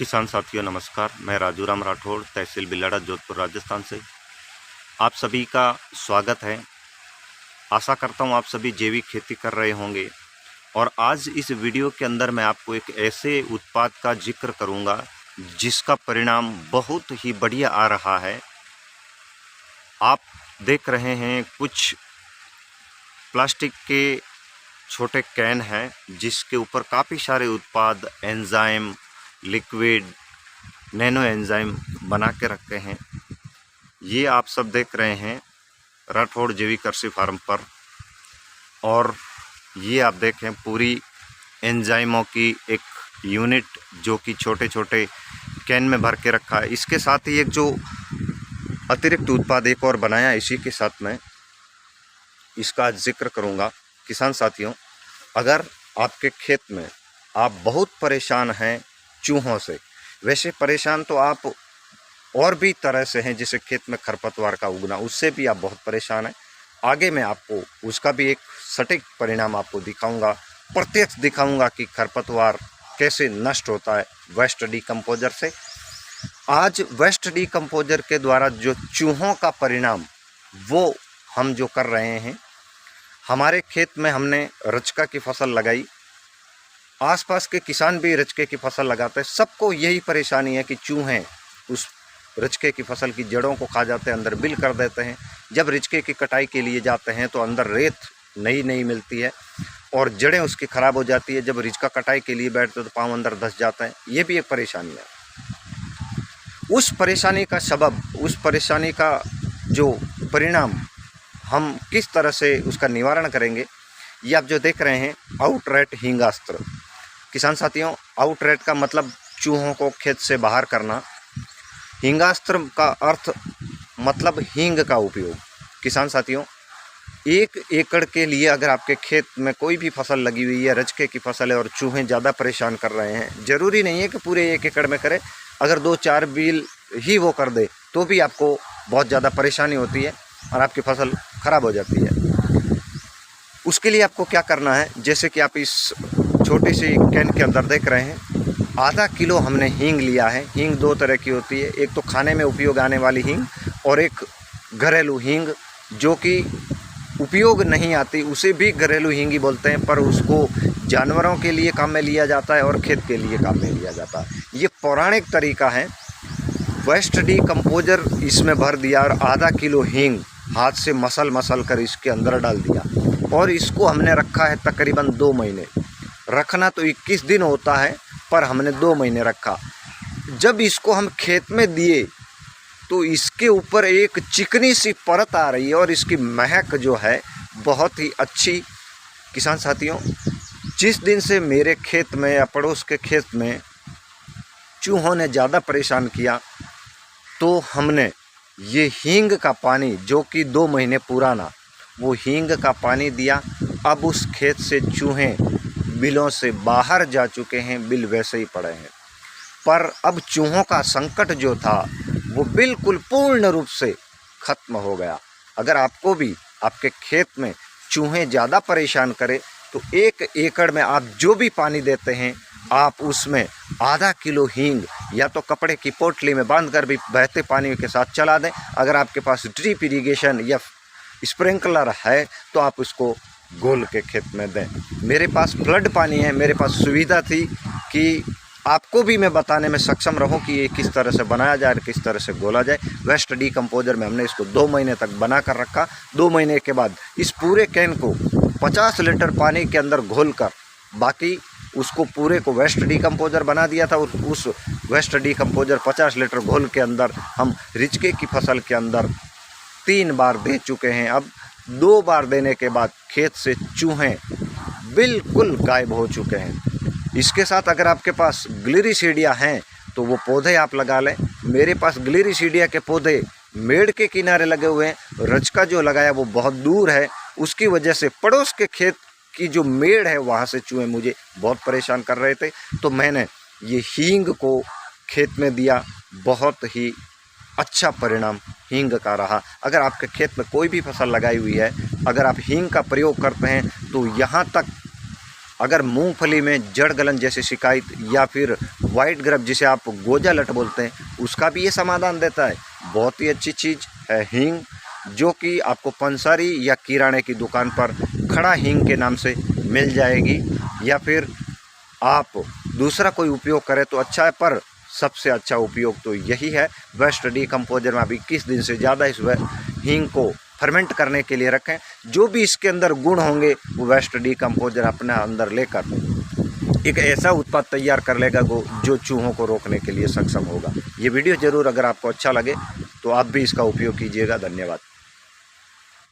किसान साथियों नमस्कार। मैं राजू राम राठौड़, तहसील बिलाड़ा, जोधपुर, राजस्थान से आप सभी का स्वागत है। आशा करता हूं आप सभी जैविक खेती कर रहे होंगे। और आज इस वीडियो के अंदर मैं आपको एक ऐसे उत्पाद का जिक्र करूंगा जिसका परिणाम बहुत ही बढ़िया आ रहा है। आप देख रहे हैं कुछ प्लास्टिक के छोटे कैन हैं जिसके ऊपर काफ़ी सारे उत्पाद, एंजाइम, लिक्विड, नैनो एंजाइम बना के रखते हैं। ये आप सब देख रहे हैं राठौड़ जैविक कृषि फार्म पर। और ये आप देखें पूरी एंजाइमों की एक यूनिट जो कि छोटे छोटे कैन में भर के रखा है। इसके साथ ही एक जो अतिरिक्त उत्पाद एक और बनाया, इसी के साथ मैं इसका जिक्र करूँगा। किसान साथियों, अगर आपके खेत में आप बहुत परेशान हैं चूहों से, वैसे परेशान तो आप और भी तरह से हैं, जैसे खेत में खरपतवार का उगना, उससे भी आप बहुत परेशान हैं। आगे मैं आपको उसका भी एक सटीक परिणाम आपको दिखाऊंगा, प्रत्यक्ष दिखाऊंगा कि खरपतवार कैसे नष्ट होता है वेस्ट डीकम्पोजर से। आज वेस्ट डीकम्पोजर के द्वारा जो चूहों का परिणाम वो हम जो कर रहे हैं, हमारे खेत में हमने रचका की फसल लगाई, आसपास के किसान भी रचके की फसल लगाते हैं। सबको यही परेशानी है कि चूहे उस रचके की फसल की जड़ों को खा जाते हैं, अंदर बिल कर देते हैं। जब रचके की कटाई के लिए जाते हैं तो अंदर रेत नई मिलती है और जड़ें उसकी ख़राब हो जाती है। जब रिचका कटाई के लिए बैठते तो पाँव अंदर धंस जाता है। ये भी एक परेशानी है। उस परेशानी का सबब, उस परेशानी का जो परिणाम हम किस तरह से उसका निवारण करेंगे, ये आप जो देख रहे हैं आउटरेट हींगास्त्र। किसान साथियों, आउटरेट का मतलब चूहों को खेत से बाहर करना। हींगास्त्र का अर्थ मतलब हींग का उपयोग। किसान साथियों, 1 एकड़ के लिए अगर आपके खेत में कोई भी फसल लगी हुई है, रचके की फसल है और चूहे ज़्यादा परेशान कर रहे हैं, ज़रूरी नहीं है कि पूरे 1 एकड़ में करें। अगर 2-4 बील ही वो कर दे तो भी आपको बहुत ज़्यादा परेशानी होती है और आपकी फसल ख़राब हो जाती है। उसके लिए आपको क्या करना है, जैसे कि आप इस छोटी सी कैन के अंदर देख रहे हैं, आधा किलो हमने हींग लिया है। हींग 2 तरह की होती है, एक तो खाने में उपयोग आने वाली हींग और एक घरेलू हींग जो कि उपयोग नहीं आती, उसे भी घरेलू हींग ही बोलते हैं, पर उसको जानवरों के लिए काम में लिया जाता है और खेत के लिए काम में लिया जाता है। ये पौराणिक तरीका है। वेस्ट डीकम्पोजर इसमें भर दिया और आधा किलो हींग हाथ से मसल कर इसके अंदर डाल दिया और इसको हमने रखा है तकरीबन 2 महीने। रखना तो 21 दिन होता है, पर हमने 2 महीने रखा। जब इसको हम खेत में दिए तो इसके ऊपर एक चिकनी सी परत आ रही है और इसकी महक जो है बहुत ही अच्छी। किसान साथियों, जिस दिन से मेरे खेत में या पड़ोस के खेत में चूहों ने ज़्यादा परेशान किया, तो हमने ये हींग का पानी जो कि 2 महीने पुराना, वो हींग का पानी दिया। अब उस खेत से चूहे बिलों से बाहर जा चुके हैं, बिल वैसे ही पड़े हैं। पर अब चूहों का संकट जो था वो बिल्कुल पूर्ण रूप से ख़त्म हो गया। अगर आपको भी आपके खेत में चूहे ज़्यादा परेशान करें तो 1 एकड़ में आप जो भी पानी देते हैं, आप उसमें आधा किलो हींग या तो कपड़े की पोटली में बांधकर भी बहते पानी के साथ चला दें। अगर आपके पास ड्रिप इरिगेशन या स्प्रिंकलर है तो आप उसको घोल के खेत में दें। मेरे पास फ्लड पानी है, मेरे पास सुविधा थी कि आपको भी मैं बताने में सक्षम रहूं कि ये किस तरह से बनाया जाए और किस तरह से घोला जाए। वेस्ट डीकम्पोजर में हमने इसको 2 महीने तक बना कर रखा। 2 महीने के बाद इस पूरे कैन को 50 लीटर पानी के अंदर घोल कर, बाकी उसको पूरे को वेस्ट डीकम्पोजर बना दिया था। उस वेस्ट डीकम्पोजर 50 लीटर घोल के अंदर हम रिचके की फसल के अंदर 3 बार दे चुके हैं। अब 2 बार देने के बाद खेत से चूहे बिल्कुल गायब हो चुके हैं। इसके साथ अगर आपके पास ग्लिरिसीडिया हैं तो वो पौधे आप लगा लें। मेरे पास ग्लिरिसीडिया के पौधे मेड़ के किनारे लगे हुए हैं। रचका जो लगाया वो बहुत दूर है, उसकी वजह से पड़ोस के खेत की जो मेड़ है वहाँ से चूहे मुझे बहुत परेशान कर रहे थे। तो मैंने ये हींग को खेत में दिया, बहुत ही अच्छा परिणाम हींग का रहा। अगर आपके खेत में कोई भी फसल लगाई हुई है, अगर आप हींग का प्रयोग करते हैं तो यहाँ तक अगर मूंगफली में जड़ गलन जैसी शिकायत या फिर वाइट ग्रब जिसे आप गोजा लट बोलते हैं, उसका भी ये समाधान देता है। बहुत ही अच्छी चीज़ है हींग, जो कि आपको पंसारी या किराने की दुकान पर खड़ा हींग के नाम से मिल जाएगी, या फिर आप दूसरा कोई उपयोग करें तो अच्छा है, पर सबसे अच्छा उपयोग तो यही है। वेस्ट डीकम्पोजर में आप 21 दिन से ज़्यादा इस हींग को फर्मेंट करने के लिए रखें। जो भी इसके अंदर गुण होंगे वो वेस्ट डीकम्पोजर अपने अंदर लेकर एक ऐसा उत्पाद तैयार कर लेगा जो चूहों को रोकने के लिए सक्षम होगा। ये वीडियो ज़रूर अगर आपको अच्छा लगे तो आप भी इसका उपयोग कीजिएगा। धन्यवाद।